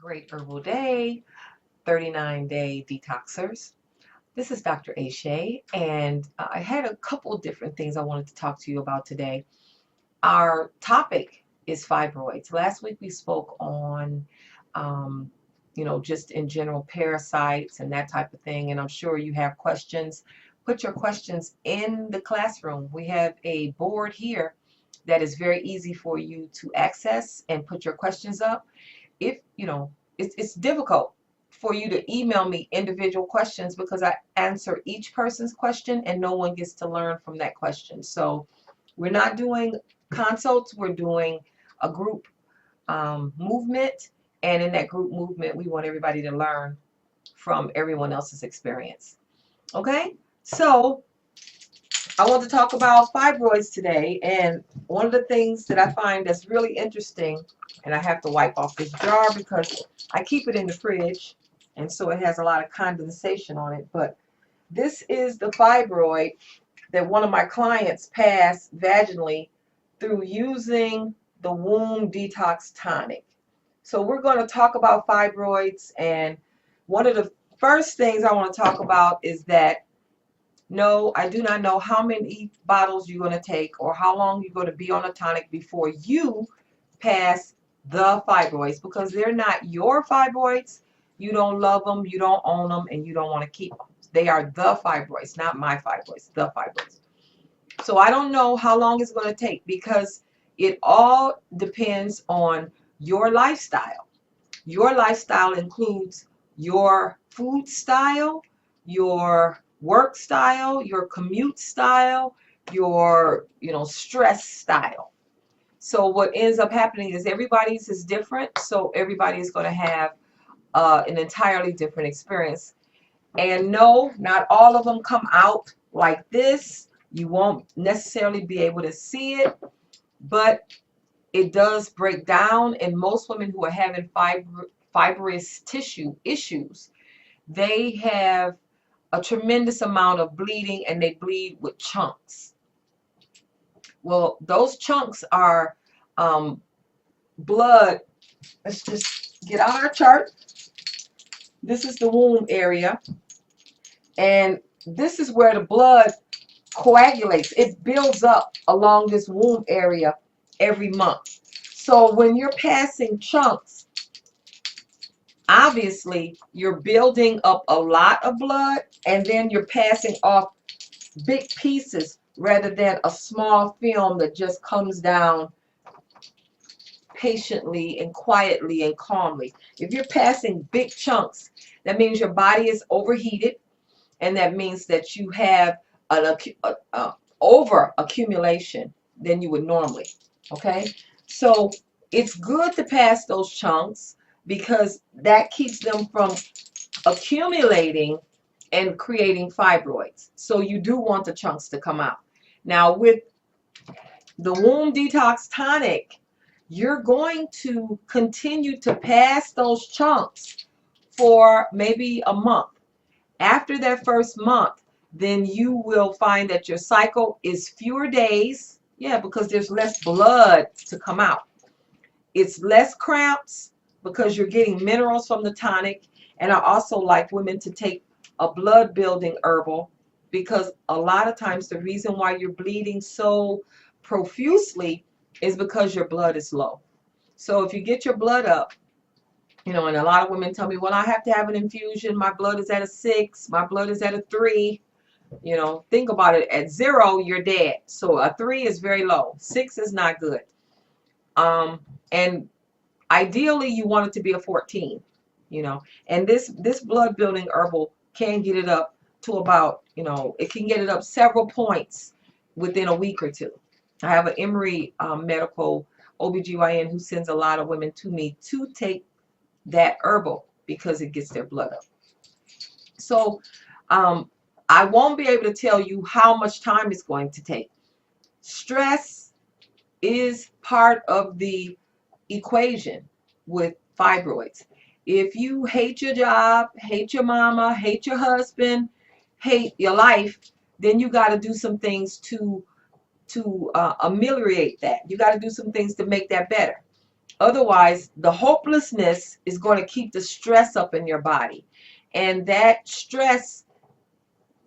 Great Herbal Day, 39-day detoxers. This is Dr. Ashay, and I had a couple different things I wanted to talk to you about today. Our topic is fibroids. Last week we spoke on, um, just in general parasites and that type of thing, and I'm sure you have questions. Put your questions in the classroom. We have a board here that is very easy for you to access and put your questions up. If it's difficult for you to email me individual questions because I answer each person's question and no one gets to learn from that question. So we're not doing consults, we're doing a group movement, and in that group movement we want everybody to learn from everyone else's experience. Okay, so I want to talk about fibroids today, and one of the things that I find that's really interesting, and I have to wipe off this jar because I keep it in the fridge, and so it has a lot of condensation on it, but this is the fibroid that one of my clients passed vaginally through using the Womb Detox Tonic. So we're going to talk about fibroids, and one of the first things I want to talk about is that no, I do not know how many bottles you're going to take or how long you're going to be on a tonic before you pass the fibroids, because they're not your fibroids. You don't love them, you don't own them, and you don't want to keep them. They are the fibroids, not my fibroids, the fibroids. So I don't know how long it's going to take because it all depends on your lifestyle. Your lifestyle includes your food style, your work style, your commute style, your stress style. So what ends up happening is everybody's is different, so everybody is going to have an entirely different experience. And no, not all of them come out like this. You won't necessarily be able to see it, but it does break down. And most women who are having fibrous tissue issues, they have a tremendous amount of bleeding, and they bleed with chunks. Well, those chunks are blood. Let's just get out our chart. This is the womb area, and this is where the blood coagulates. It builds up along this womb area every month. So when you're passing chunks, obviously you're building up a lot of blood, and then you're passing off big pieces rather than a small film that just comes down patiently and quietly and calmly. If you're passing big chunks, that means your body is overheated, and that means that you have an over accumulation than you would normally. Okay, so it's good to pass those chunks because that keeps them from accumulating and creating fibroids. So you do want the chunks to come out. Now with the Womb Detox Tonic, you're going to continue to pass those chunks for maybe a month. After that first month, then you will find that your cycle is fewer days. Yeah, because there's less blood to come out. It's less cramps because you're getting minerals from the tonic. And I also like women to take a blood building herbal, because a lot of times the reason why you're bleeding so profusely is because your blood is low. So if you get your blood up, and a lot of women tell me, well, I have to have an infusion. My blood is at a 6. My blood is at a 3. Think about it. At 0, you're dead. So a 3 is very low. 6 is not good. And ideally, you want it to be a 14. And this blood building herbal can get it up to about, it can get it up several points within a week or two. I have an Emory medical OBGYN who sends a lot of women to me to take that herbal because it gets their blood up. So I won't be able to tell you how much time it's going to take. Stress is part of the equation with fibroids. If you hate your job, hate your mama, hate your husband, hate your life, then you got to do some things to ameliorate that. You got to do some things to make that better. Otherwise, the hopelessness is going to keep the stress up in your body. And that stress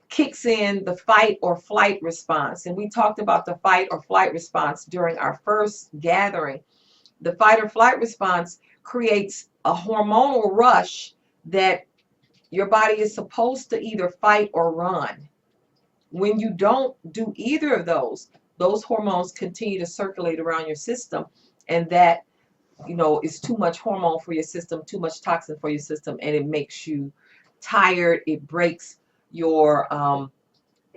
kicks in the fight or flight response. And we talked about the fight or flight response during our first gathering. The fight or flight response creates a hormonal rush that your body is supposed to either fight or run. When you don't do either of those hormones continue to circulate around your system, and that, is too much hormone for your system, too much toxin for your system, and it makes you tired. It breaks your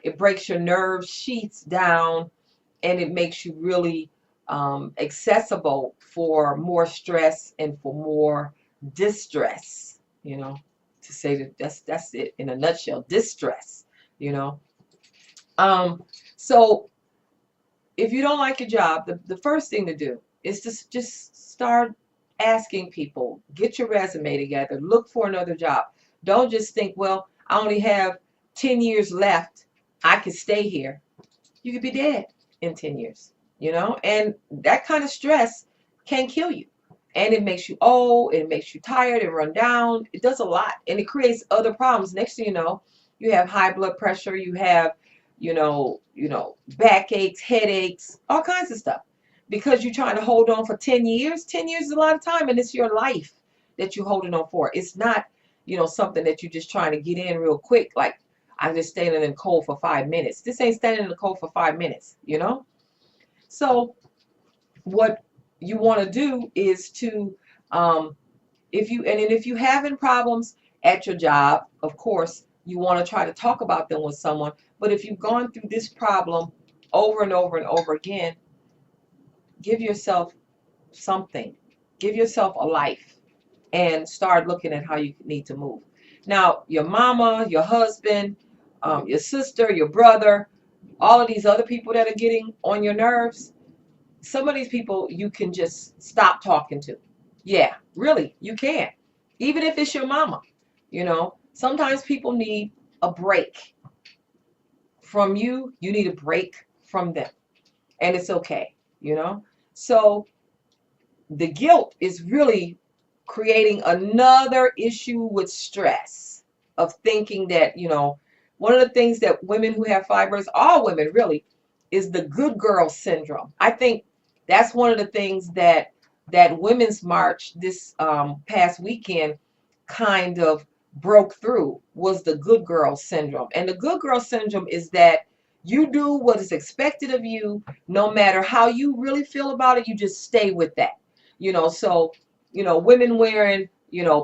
nerve sheaths down, and it makes you really accessible for more stress and for more distress. To say that that's it in a nutshell, distress. you know so if you don't like your job, the first thing to do is to just start asking people. Get your resume together, look for another job. Don't just think, well, I only have 10 years left, I could stay here. You could be dead in 10 years, and that kind of stress can kill you. And it makes you old, it makes you tired and run down. It does a lot, and it creates other problems. Next thing you know, you have high blood pressure, you have, backaches, headaches, all kinds of stuff. Because you're trying to hold on for 10 years. 10 years is a lot of time, and it's your life that you're holding on for. It's not, something that you're just trying to get in real quick, like I'm just standing in the cold for 5 minutes. This ain't standing in the cold for 5 minutes. So what you want to do is to, if you having problems at your job, of course, you want to try to talk about them with someone. But if you've gone through this problem over and over and over again, give yourself something. Give yourself a life and start looking at how you need to move. Now, your mama, your husband, your sister, your brother, all of these other people that are getting on your nerves, some of these people you can just stop talking to. Yeah, really, you can. Even if it's your mama, sometimes people need a break from you. You need a break from them. And it's okay, So the guilt is really creating another issue with stress of thinking that, one of the things that women who have fibroids, all women really, is the good girl syndrome. I think that's one of the things that Women's March this past weekend kind of broke through, was the good girl syndrome. And the good girl syndrome is that you do what is expected of you, no matter how you really feel about it. You just stay with that. So, women wearing,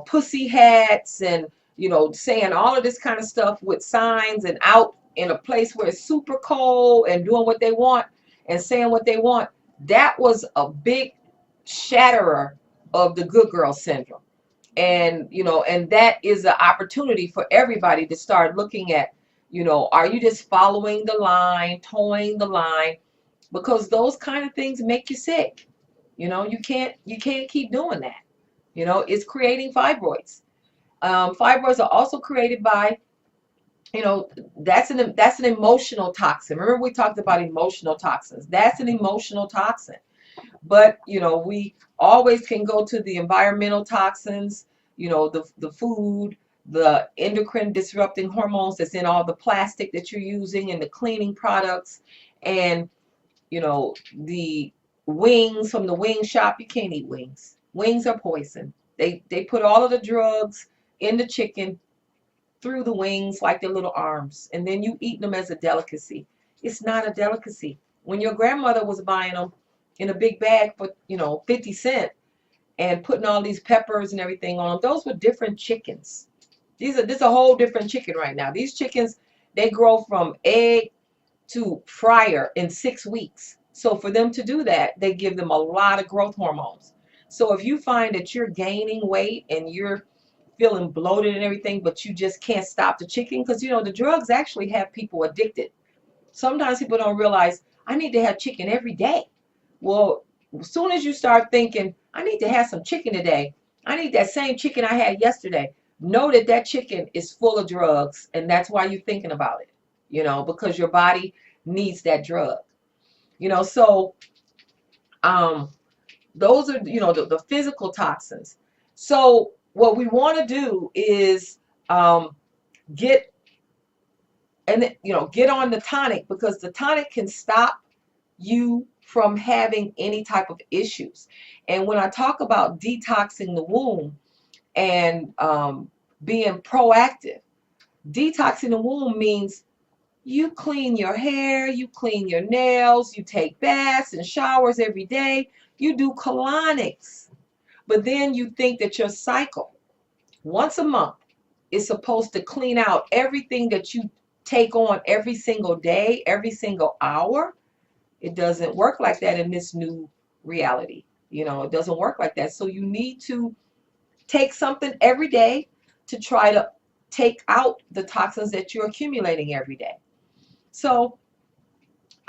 pussy hats and, saying all of this kind of stuff with signs and out in a place where it's super cold and doing what they want and saying what they want. That was a big shatterer of the good girl syndrome. And, and that is an opportunity for everybody to start looking at, are you just following the line, towing the line? Because those kind of things make you sick. You can't keep doing that. It's creating fibroids. Fibroids are also created by, that's an emotional toxin. Remember, we talked about emotional toxins. That's an emotional toxin. But, we always can go to the environmental toxins, the food, the endocrine disrupting hormones that's in all the plastic that you're using and the cleaning products, and, the wings from the wing shop. You can't eat wings. Wings are poison. They put all of the drugs in the chicken through the wings like their little arms, and then you eat them as a delicacy. It's not a delicacy. When your grandmother was buying them in a big bag for 50 cents and putting all these peppers and everything on them, those were different chickens. This is a whole different chicken right now. These chickens, they grow from egg to fryer in 6 weeks. So for them to do that, they give them a lot of growth hormones. So if you find that you're gaining weight and you're feeling bloated and everything, but you just can't stop the chicken, because the drugs actually have people addicted. Sometimes people don't realize, I need to have chicken every day. Well, as soon as you start thinking, I need to have some chicken today, I need that same chicken I had yesterday, know that that chicken is full of drugs, and that's why you're thinking about it, because your body needs that drug. So Those are, the physical toxins. So what we want to do is get get on the tonic, because the tonic can stop you from having any type of issues. And when I talk about detoxing the womb and being proactive, detoxing the womb means you clean your hair, you clean your nails, you take baths and showers every day, you do colonics. But then you think that your cycle, once a month, is supposed to clean out everything that you take on every single day, every single hour. It doesn't work like that in this new reality. It doesn't work like that. So you need to take something every day to try to take out the toxins that you're accumulating every day. So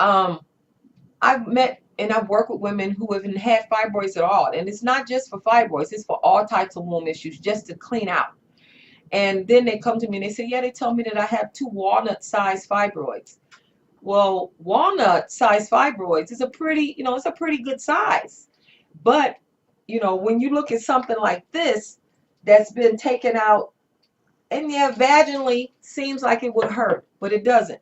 I've met and I've worked with women who haven't had fibroids at all. And it's not just for fibroids, it's for all types of womb issues, just to clean out. And then they come to me and they say, yeah, they tell me that I have 2 walnut-sized fibroids. Well, walnut-sized fibroids is a pretty, it's a pretty good size. But, when you look at something like this that's been taken out, and yeah, vaginally seems like it would hurt, but it doesn't.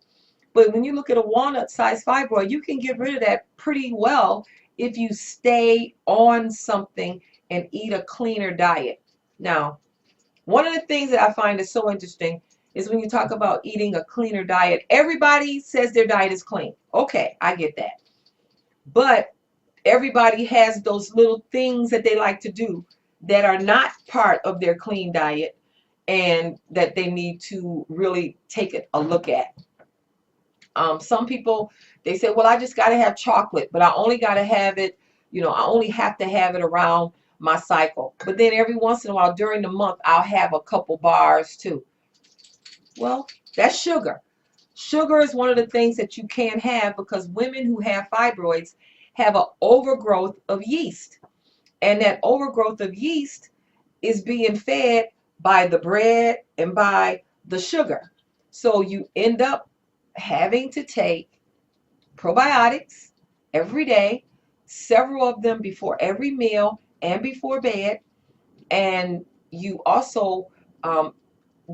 But when you look at a walnut-sized fibroid, you can get rid of that pretty well if you stay on something and eat a cleaner diet. Now, one of the things that I find is so interesting is when you talk about eating a cleaner diet, everybody says their diet is clean. Okay, I get that. But everybody has those little things that they like to do that are not part of their clean diet and that they need to really take a look at. Some people, they say, well, I just got to have chocolate, but I only got to have it, I only have to have it around my cycle. But then every once in a while during the month, I'll have a couple bars too. Well, that's sugar. Sugar is one of the things that you can't have, because women who have fibroids have an overgrowth of yeast. And that overgrowth of yeast is being fed by the bread and by the sugar. So you end up having to take probiotics every day, several of them before every meal and before bed. And you also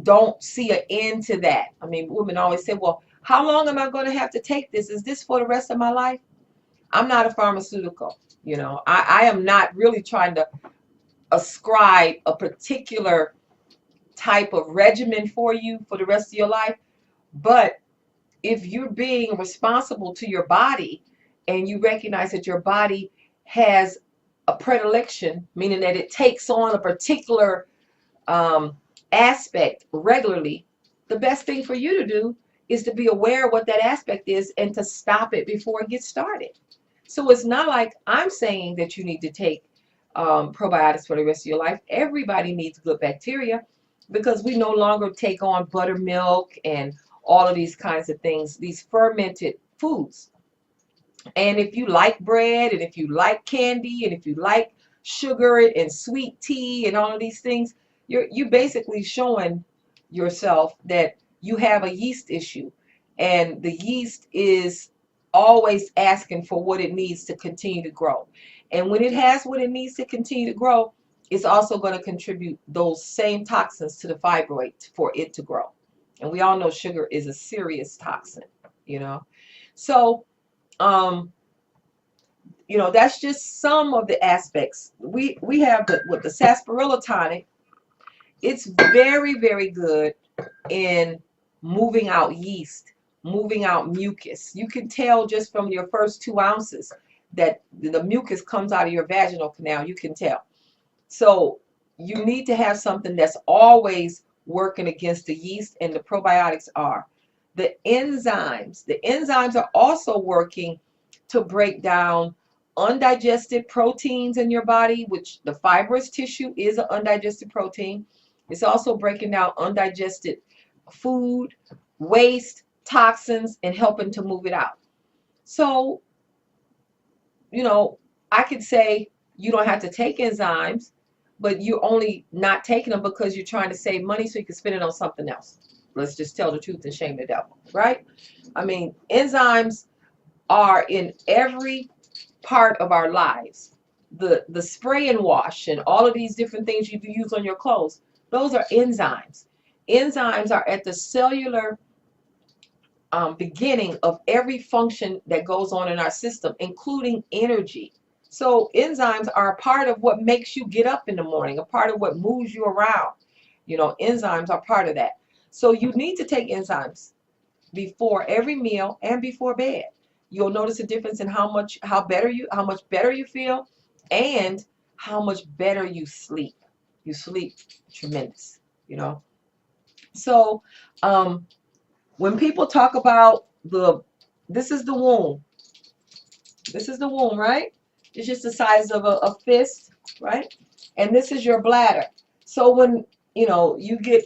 don't see an end to that. I mean, women always say, well, how long am I going to have to take this? Is this for the rest of my life? I'm not a pharmaceutical. I am not really trying to ascribe a particular type of regimen for you for the rest of your life. But if you're being responsible to your body and you recognize that your body has a predilection, meaning that it takes on a particular aspect regularly, the best thing for you to do is to be aware of what that aspect is and to stop it before it gets started. So it's not like I'm saying that you need to take probiotics for the rest of your life. Everybody needs good bacteria, because we no longer take on buttermilk and all of these kinds of things, these fermented foods. And if you like bread, and if you like candy, and if you like sugar and sweet tea and all of these things, you're basically showing yourself that you have a yeast issue. And the yeast is always asking for what it needs to continue to grow. And when it has what it needs to continue to grow, it's also going to contribute those same toxins to the fibroid for it to grow. And we all know sugar is a serious toxin, So, that's just some of the aspects. We have the sarsaparilla tonic. It's very, very good in moving out yeast, moving out mucus. You can tell just from your first 2 ounces that the mucus comes out of your vaginal canal. You can tell. So you need to have something that's always working against the yeast, and the probiotics are. The enzymes are also working to break down undigested proteins in your body, which the fibrous tissue is an undigested protein. It's also breaking down undigested food, waste, toxins, and helping to move it out. So, I could say you don't have to take enzymes, but you're only not taking them because you're trying to save money so you can spend it on something else. Let's just tell the truth and shame the devil, right? I mean, enzymes are in every part of our lives. the spray and wash and all of these different things you use on your clothes, those are enzymes. Enzymes are at the cellular beginning of every function that goes on in our system, including energy. So enzymes are a part of what makes you get up in the morning, a part of what moves you around. You know, enzymes are part of that. So you need to take enzymes before every meal and before bed. You'll notice a difference in how much better you feel, and how much better you sleep. You sleep tremendous, you know. So when people talk about this is the womb. This is the womb, right? It's just the size of a fist, right? And this is your bladder. So when, you know, you get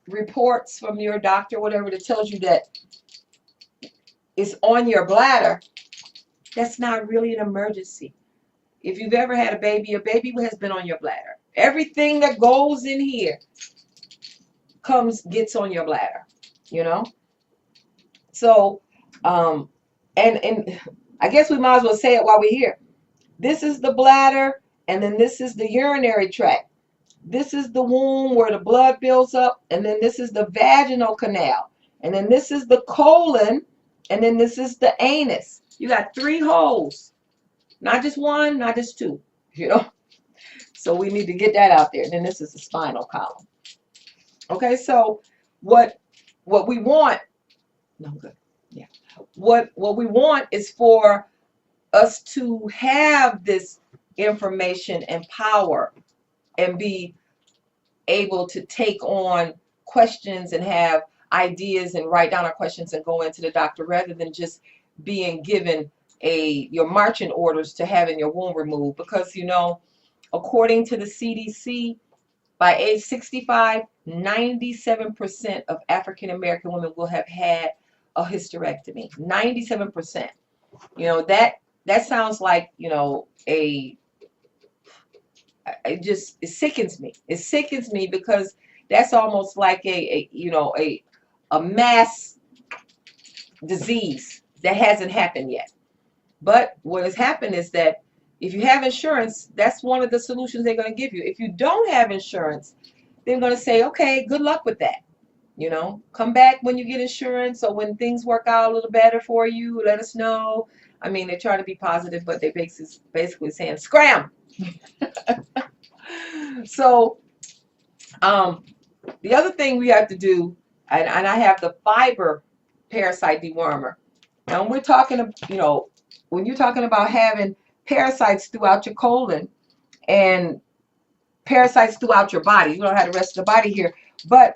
reports from your doctor, whatever, that tells you that it's on your bladder, that's not really an emergency. If you've ever had a baby has been on your bladder. Everything that goes in here gets on your bladder, you know? So, and I guess we might as well say it while we're here. This is the bladder, and then this is the urinary tract. This is the womb where the blood builds up, and then this is the vaginal canal. And then this is the colon, and then this is the anus. You got 3 holes. Not just one, not just 2, you know. So we need to get that out there. Then this is the spinal column. Okay, so what we want, no good. Yeah. What we want is for us to have this information and power and be able to take on questions and have ideas and write down our questions and go into the doctor, rather than just being given your marching orders to having your womb removed. Because, you know, according to the CDC, by age 65, 97% of African American women will have had a hysterectomy. 97%. You know, that sounds like, you know, it sickens me. It sickens me, because that's almost like a mass disease that hasn't happened yet. But what has happened is that if you have insurance, that's one of the solutions they're going to give you. If you don't have insurance, they're going to say, okay, good luck with that. You know, come back when you get insurance, or when things work out a little better for you, let us know. I mean, they try to be positive, but they basically saying, scram. So the other thing we have to do, and I have the fiber parasite dewormer. Now, when we're talking, you know, when you're talking about having parasites throughout your colon and parasites throughout your body, you don't have the rest of the body here, but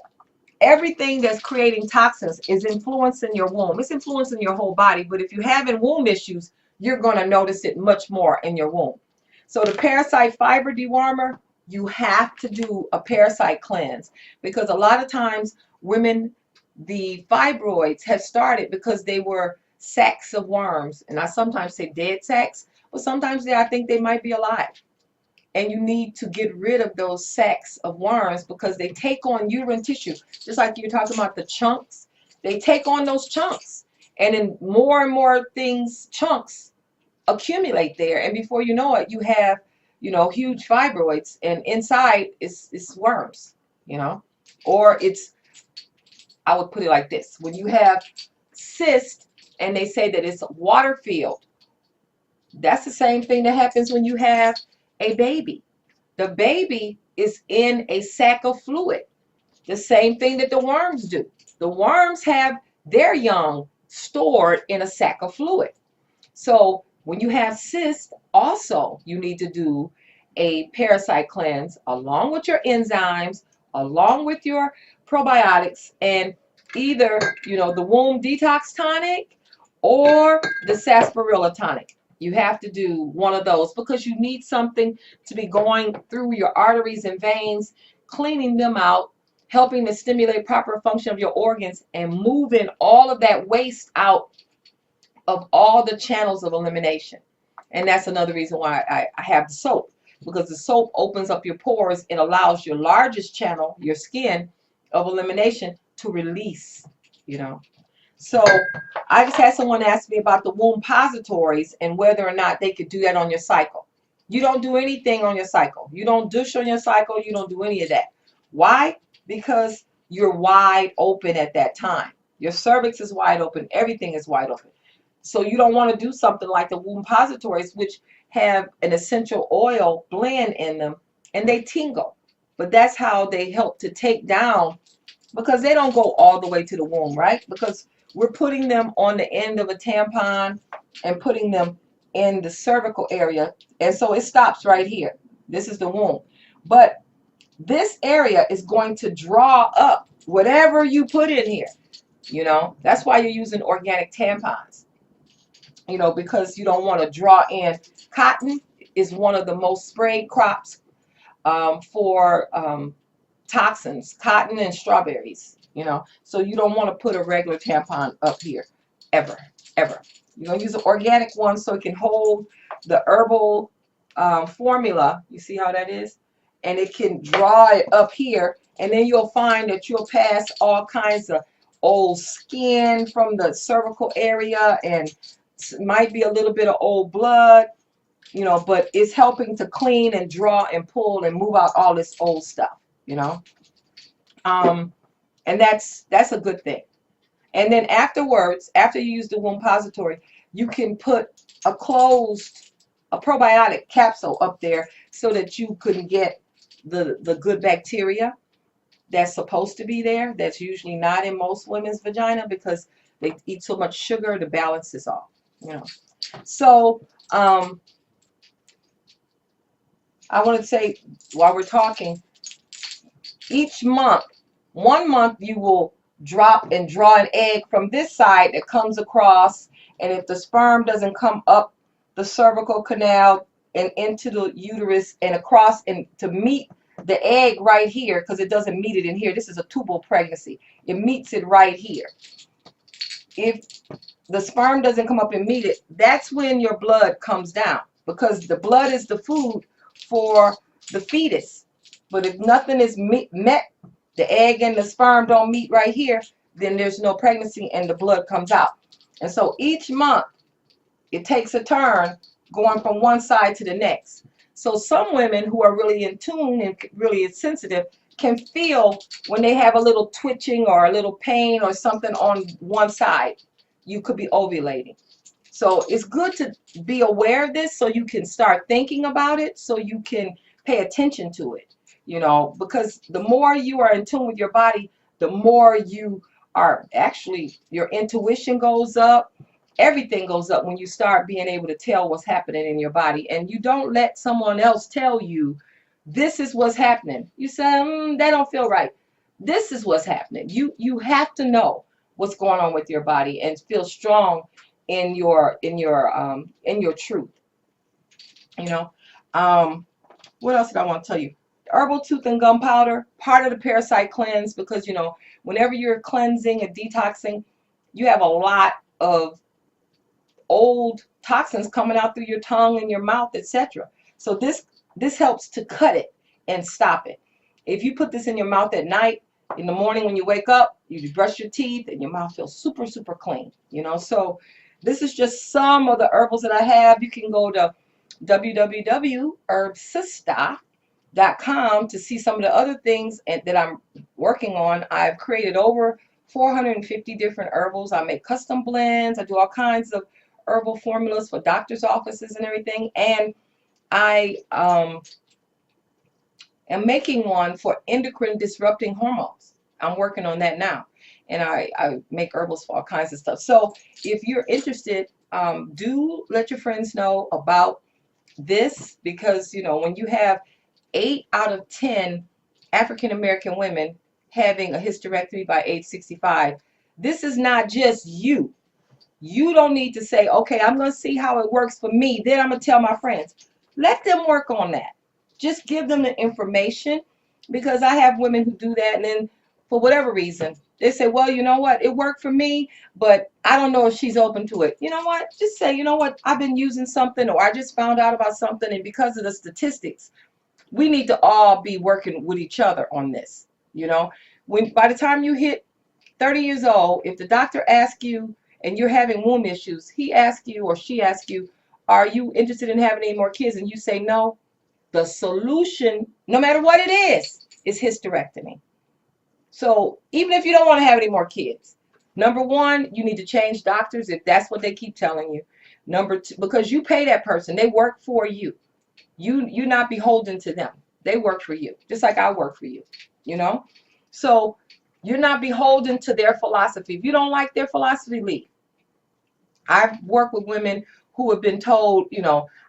everything that's creating toxins is influencing your womb. It's influencing your whole body, but if you're having womb issues, you're going to notice it much more in your womb. So the parasite fiber dewormer, you have to do a parasite cleanse, because a lot of times women, the fibroids have started because they were sacs of worms, and I sometimes say dead sacs, but sometimes I think they might be alive. And you need to get rid of those sacs of worms, because they take on uterine tissue, just like you're talking about the chunks. They take on those chunks, and then more and more chunks accumulate there, and before you know it, you have, you know, huge fibroids, and inside is worms, you know. Or I would put it like this: when you have cysts and they say that it's water filled, that's the same thing that happens when you have a baby. The baby is in a sac of fluid, the same thing that the worms do. The worms have their young stored in a sac of fluid. So when you have cysts, also you need to do a parasite cleanse along with your enzymes, along with your probiotics, and either, you know, the womb detox tonic or the sarsaparilla tonic. You have to do one of those, because you need something to be going through your arteries and veins, cleaning them out, helping to stimulate proper function of your organs, and moving all of that waste out of all the channels of elimination. And that's another reason why I have the soap, because the soap opens up your pores and allows your largest channel, your skin, of elimination to release, you know. So I just had someone ask me about the womb positories and whether or not they could do that on your cycle. You don't do anything on your cycle. You don't douche on your cycle. You don't do any of that. Why? Because you're wide open at that time. Your cervix is wide open. Everything is wide open. So you don't want to do something like the Wombpositories, which have an essential oil blend in them, and they tingle. But that's how they help to take down, because they don't go all the way to the womb, right? Because we're putting them on the end of a tampon and putting them in the cervical area. And so it stops right here. This is the womb. But this area is going to draw up whatever you put in here. That's why you're using organic tampons, because you don't want to draw in. Cotton is one of the most sprayed crops for toxins, cotton and strawberries, so you don't want to put a regular tampon up here, ever, ever. You're going to use an organic one so it can hold the herbal formula. You see how that is? And it can draw it up here, and then you'll find that you'll pass all kinds of old skin from the cervical area, and might be a little bit of old blood, but it's helping to clean and draw and pull and move out all this old stuff, and that's a good thing. And then afterwards, after you use the Wombpository, you can put a probiotic capsule up there so that you can get the good bacteria that's supposed to be there, that's usually not in most women's vagina because they eat so much sugar, the balance is off. So I want to say, while we're talking, each month, 1 month you will drop and draw an egg from this side that comes across, and if the sperm doesn't come up the cervical canal and into the uterus and across and to meet the egg right here, because it doesn't meet it in here. This is a tubal pregnancy. It meets it right here. If the sperm doesn't come up and meet it, that's when your blood comes down, because the blood is the food for the fetus. But if nothing is met, the egg and the sperm don't meet right here, then there's no pregnancy and the blood comes out. And so each month it takes a turn going from one side to the next. So some women who are really in tune and really sensitive can feel when they have a little twitching or a little pain or something on one side. You could be ovulating. So it's good to be aware of this so you can start thinking about it, so you can pay attention to it, because the more you are in tune with your body, the more you are actually, your intuition goes up. Everything goes up when you start being able to tell what's happening in your body, and you don't let someone else tell you this is what's happening. You say, that don't feel right. This is what's happening. You have to know what's going on with your body and feel strong in your truth. What else did I want to tell you? Herbal tooth and gum powder, part of the parasite cleanse, because whenever you're cleansing and detoxing, you have a lot of old toxins coming out through your tongue and your mouth, etc. So this helps to cut it and stop it. If you put this in your mouth at night, in the morning when you wake up, you brush your teeth and your mouth feels super, super clean. So this is just some of the herbals that I have. You can go to www.HerbSistah.com to see some of the other things that I'm working on. I've created over 450 different herbals. I make custom blends. I do all kinds of herbal formulas for doctors' offices and everything. And I am making one for endocrine disrupting hormones. I'm working on that now. And I make herbals for all kinds of stuff. So if you're interested, do let your friends know about this, because when you have 8 out of 10 African American women having a hysterectomy by age 65, this is not just you. You don't need to say, okay, I'm going to see how it works for me, then I'm going to tell my friends. Let them work on that. Just give them the information, because I have women who do that, and then for whatever reason, they say, well, you know what, it worked for me, but I don't know if she's open to it. You know what, just say, you know what, I've been using something, or I just found out about something, and because of the statistics, we need to all be working with each other on this. When by the time you hit 30 years old, if the doctor asks you and you're having womb issues, he asks you or she asks you, are you interested in having any more kids? And you say no, the solution, no matter what it is hysterectomy. So even if you don't want to have any more kids, number one, you need to change doctors if that's what they keep telling you. Number two, because you pay that person, they work for you. You're not beholden to them. They work for you, just like I work for you, you know? So you're not beholden to their philosophy. If you don't like their philosophy, leave. I've worked with women who have been told,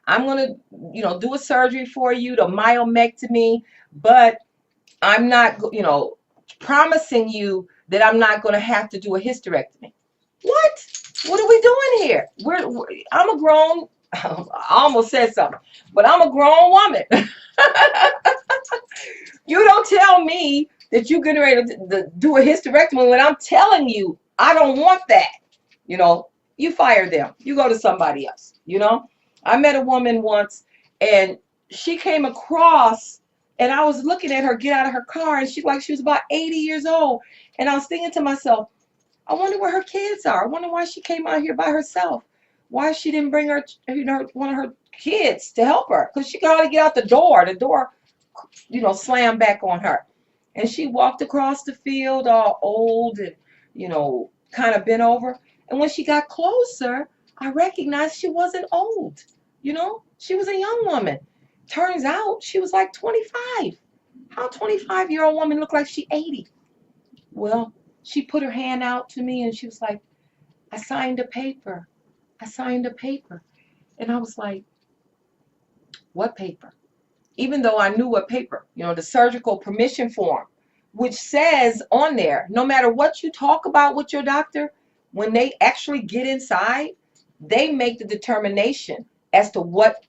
I'm going to, do a surgery for you, the myomectomy, but I'm not, promising you that I'm not going to have to do a hysterectomy. What? What are we doing here? I'm a grown, I almost said something, but I'm a grown woman. You don't tell me that you're getting ready to do a hysterectomy when I'm telling you I don't want that. You fire them. You go to somebody else. I met a woman once, and she came across, and I was looking at her get out of her car, and she was about 80 years old. And I was thinking to myself, I wonder where her kids are. I wonder why she came out here by herself. Why she didn't bring her, one of her kids to help her, because she could hardly get out the door. The door, slammed back on her. And she walked across the field all old and, kind of bent over. And when she got closer, I recognized she wasn't old. She was a young woman. Turns out she was like 25. How a 25-year-old woman look like she's 80? Well, she put her hand out to me and she was like, I signed a paper. I signed a paper. And I was like, what paper? Even though I knew what paper, the surgical permission form, which says on there, no matter what you talk about with your doctor, when they actually get inside, they make the determination as to what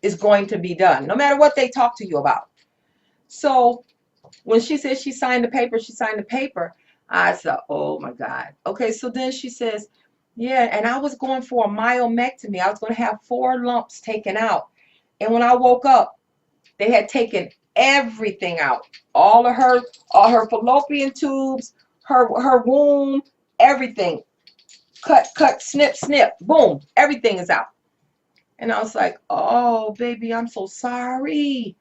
is going to be done, no matter what they talk to you about. So when she said she signed the paper, I said, oh my God. Okay, so then she says, yeah, and I was going for a myomectomy. I was going to have 4 lumps taken out. And when I woke up, they had taken everything out. All her fallopian tubes, her womb, everything. Cut, snip, boom, everything is out. And I was like, oh, baby, I'm so sorry.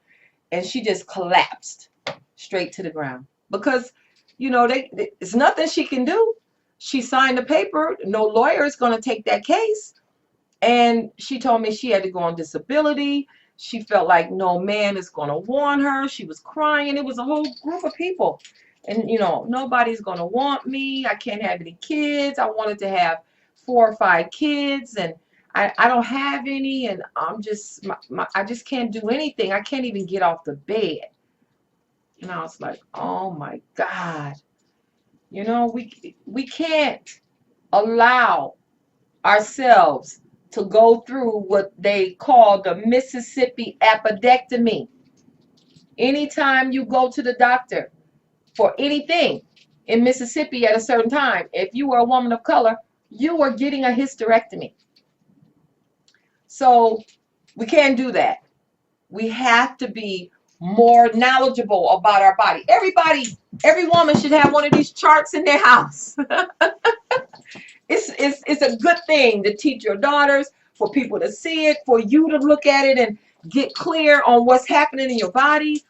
And she just collapsed straight to the ground. Because, it's nothing she can do. She signed the paper. No lawyer is going to take that case. And she told me she had to go on disability. She felt like no man is going to want her. She was crying. It was a whole group of people. And, nobody's going to want me. I can't have any kids. I wanted to have 4 or 5 kids. And I don't have any. And I'm just, I just can't do anything. I can't even get off the bed. And I was like, oh, my God. We can't allow ourselves to go through what they call the Mississippi appendectomy. Anytime you go to the doctor for anything in Mississippi at a certain time, if you were a woman of color, you were getting a hysterectomy. So we can't do that. We have to be more knowledgeable about our body. Every woman should have one of these charts in their house. It's a good thing to teach your daughters, for people to see it, for you to look at it and get clear on what's happening in your body.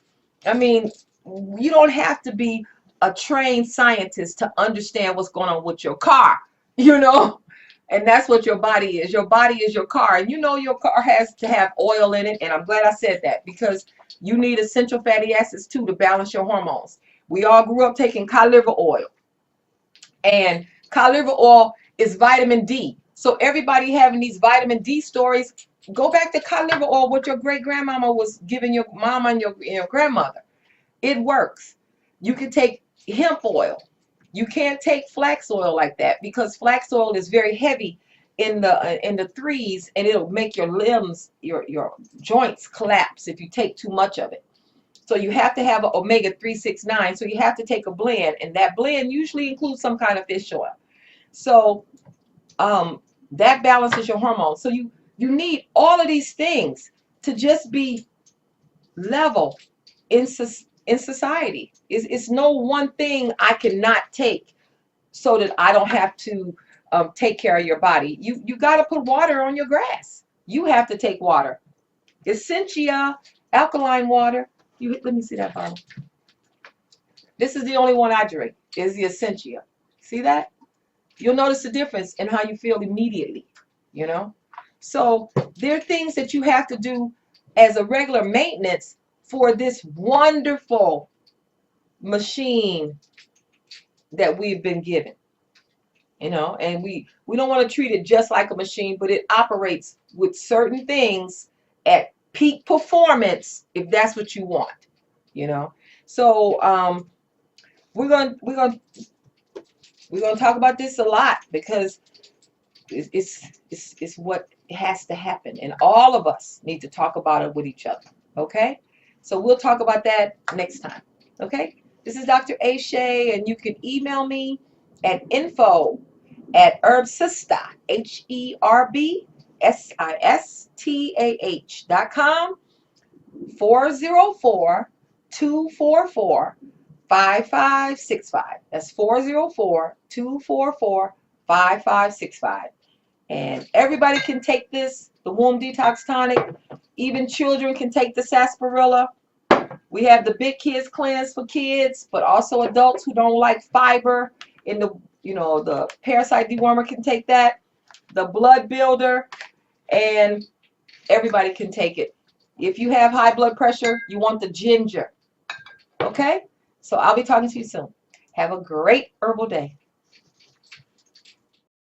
I mean, you don't have to be a trained scientist to understand what's going on with your car, and that's what your body is. Your body is your car, and your car has to have oil in it, and I'm glad I said that, because you need essential fatty acids too to balance your hormones. We all grew up taking cod liver oil, and cod liver oil is vitamin D. So everybody having these vitamin D stories, go back to cod liver oil, what your great grandmama was giving your mama and your grandmother. It works. You can take hemp oil. You can't take flax oil like that, because flax oil is very heavy in the threes, and it'll make your limbs, your joints collapse if you take too much of it. So you have to have an omega-369. So you have to take a blend, and that blend usually includes some kind of fish oil. So that balances your hormones. So you need all of these things to just be level in society. It's no one thing I cannot take so that I don't have to take care of your body. You got to put water on your grass. you have to take water. Essentia alkaline water. Let me see that bottle. This is the only one I drink, is the Essentia. See that? You'll notice the difference in how you feel immediately, you know? So there are things that you have to do as a regular maintenance for this wonderful machine that we've been given, you know? And we don't want to treat it just like a machine, but it operates with certain things at peak performance if that's what you want, you know? So we're going to talk about this a lot because it's what has to happen, and all of us need to talk about it with each other. Okay, so we'll talk about that next time. Okay, this is Dr. A. Shea, and you can email me at info@HerbSistah HerbSistah.com 404-244-5565. That's 404-244-5565. And everybody can take this, the Womb Detox Tonic. Even children can take the sarsaparilla. We have the Big Kids Cleanse for kids, but also adults who don't like fiber. In the, the parasite dewormer can take that. The blood builder, and everybody can take it. If you have high blood pressure, you want the ginger. Okay? So I'll be talking to you soon. Have a great herbal day.